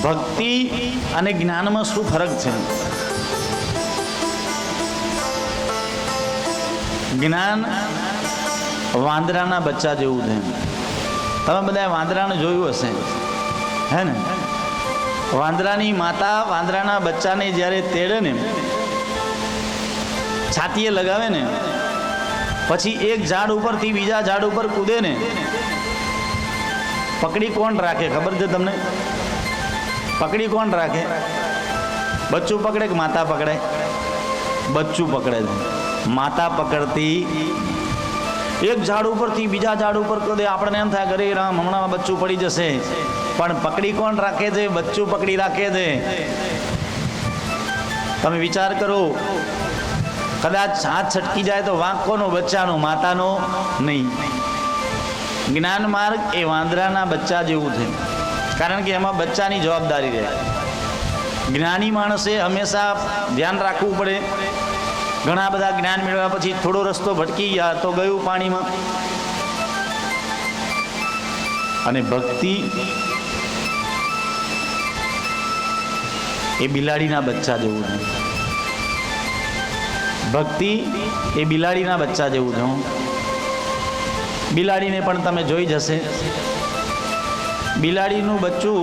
ભક્તિ અને જ્ઞાનમાં શું ફરક છે? જ્ઞાન વાંદરાના બચ્ચા જેવું છે. તમે બધા વાંદરાને જોયું હશે, હે ને? વાંદરાની માતા વાંદરાના બચ્ચાને જ્યારે તેડે ને, છાતીએ લગાવે ને, પછી એક ઝાડ ઉપરથી બીજા ઝાડ ઉપર કૂદે ને, પકડી કોણ રાખે ખબર છે તમને? પકડી કોણ રાખે? બચ્ચું પકડે કે માતા પકડે? બચ્ચું પકડે છે. માતા પકડતી એક ઝાડ ઉપરથી બીજા ઝાડ ઉપર કૂદે, આપણને એમ થાય ઘરે રામ હમણાં બચ્ચું પડી જશે, પણ પકડી કોણ રાખે છે? બચ્ચું પકડી રાખે છે. તમે વિચાર કરો, કદાચ હાથ છટકી જાય તો વાંક કોનો? બચ્ચાનો, માતાનો નહીં. જ્ઞાન માર્ગ એ વાંદરાના બચ્ચા જેવું છે, કારણ કે એમાં બચ્ચાની જવાબદારી રહે. જ્ઞાની માણસે હંમેશા ધ્યાન રાખવું પડે. ઘણા બધા જ્ઞાન મેળવ્યા પછી થોડો રસ્તો ભટકી ગયા તો ગયું પાણીમાં. અને ભક્તિ એ બિલાડીના બચ્ચા જેવું છે. ભક્તિ એ બિલાડીના બચ્ચા જેવું છે. બિલાડીને પણ તમે જોઈ જશે, બિલાડીનું બચ્ચું,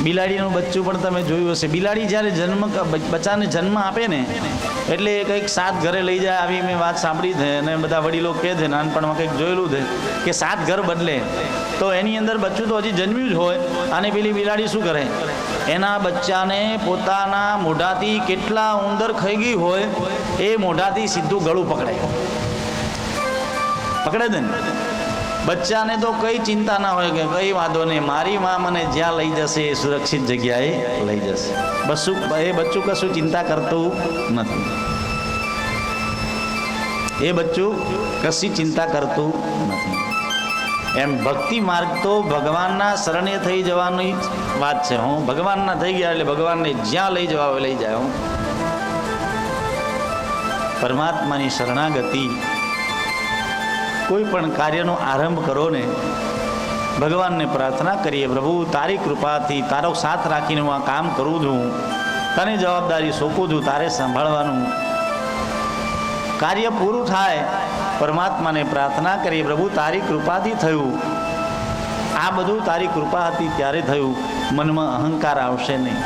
બિલાડીનું બચ્ચું પણ તમે જોયું હશે. બિલાડી જ્યારે બચ્ચાને જન્મ આપે ને, એટલે કંઈક સાત ઘરે લઈ જાય. આવી મેં વાત સાંભળી છે અને બધા વડીલો કહે છે, નાનપણમાં કંઈક જોયેલું છે કે 7 ઘર બદલે તો એની અંદર બચ્ચું તો હજી જન્મ્યું જ હોય, અને પેલી બિલાડી શું કરે? એના બચ્ચાને પોતાના મોઢાથી કેટલા ઉંદર ખાઈ ગઈ હોય એ મોઢાથી સીધું ગળું પકડે છે ને. બચ્ચાને તો કઈ ચિંતા ના હોય કે કઈ વાંધો નહીં, મારી માં મને જ્યાં લઈ જશે એ સુરક્ષિત જગ્યાએ લઈ જશે. એ બચ્ચું કશું ચિંતા કરતું નથી. એ બચ્ચું કશી ચિંતા કરતું નથી. એમ ભક્તિ માર્ગ તો ભગવાનના શરણે થઈ જવાની વાત છે. હું ભગવાનના થઈ ગયા એટલે ભગવાનને જ્યાં લઈ જવા લઈ જાય. હું પરમાત્માની શરણાગતિ, કોઈ પણ કાર્યનો આરંભ કરો ને, ભગવાનને પ્રાર્થના કરીએ, પ્રભુ તારી કૃપાથી તારો સાથ રાખીને હું આ કામ કરું છું, તને જવાબદારી સોંપું છું, તારે સંભાળવાનું. કાર્ય પૂરું થાય, પરમાત્માને પ્રાર્થના કરીએ, પ્રભુ તારી કૃપાથી થયું, આ બધું તારી કૃપા હતી ત્યારે થયું, મનમાં અહંકાર આવશે નહીં.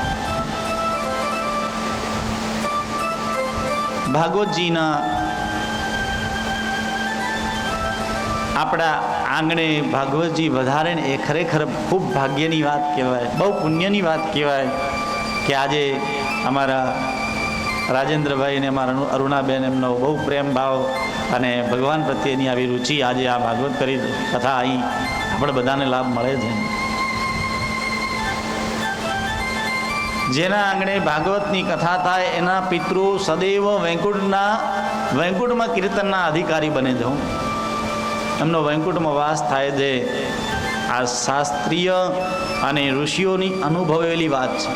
ભાગવતજીના આપણા આંગણે ભાગવતજી વધારે ને એ ખરેખર ખૂબ ભાગ્યની વાત કહેવાય, બહુ પુણ્યની વાત કહેવાય કે આજે અમારા રાજેન્દ્રભાઈ ને અમારા અરુણાબેન, એમનો બહુ પ્રેમ ભાવ અને ભગવાન પ્રત્યેની આવી રુચિ, આજે આ ભાગવત કરી કથા અહીં આપણે બધાને લાભ મળે છે. જેના આંગણે ભાગવતની કથા થાય એના પિતૃ સદૈવ વૈકુંઠમાં કીર્તનના અધિકારી બને છે. એમનો વૈકુંઠમાં વાસ થાય છે. આ શાસ્ત્રીય અને ઋષિઓની અનુભવેલી વાત છે.